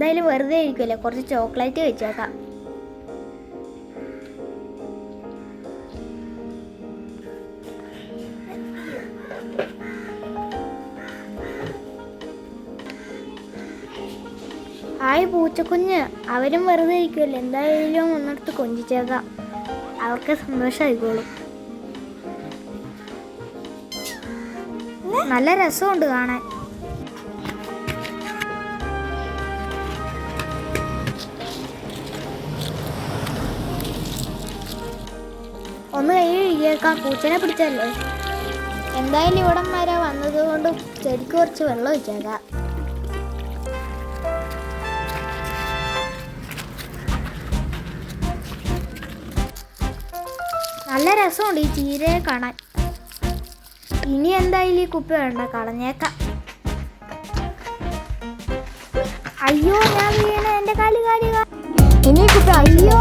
എന്തായാലും വെറുതെ ഇരിക്കുമല്ലേ, കുറച്ച് ചോക്ലേറ്റ് വെച്ചേക്കാം. ഹായ് പൂച്ചക്കുഞ്ഞ്, അവരും വെറുതെ ഇരിക്കുമല്ലേ, എന്തായാലും ഒന്നിടത്ത് കൊഞ്ചിച്ചേക്കാം, അവർക്ക് സന്തോഷമായിക്കോളും. നല്ല രസമുണ്ട് കാണാൻ. ഒന്ന് കൈ കഴുകിയേക്കാം, പൂച്ചനെ പിടിച്ചല്ലേ. എന്തായാലും ഇവിടം വരെ വന്നതുകൊണ്ട് ചെടിക്ക് കുറച്ച് വെള്ളം ഒഴിച്ചേക്കാം. നല്ല രസമുണ്ട് ഈ ചീരയെ കാണാൻ. ഇനി എന്തായാലും ഈ കുപ്പി വേണ്ട, കളഞ്ഞേക്കാം. അയ്യോ, ഞാൻ വീണ, എൻ്റെ കാലി. ഇനി കുപ്പി, അയ്യോ.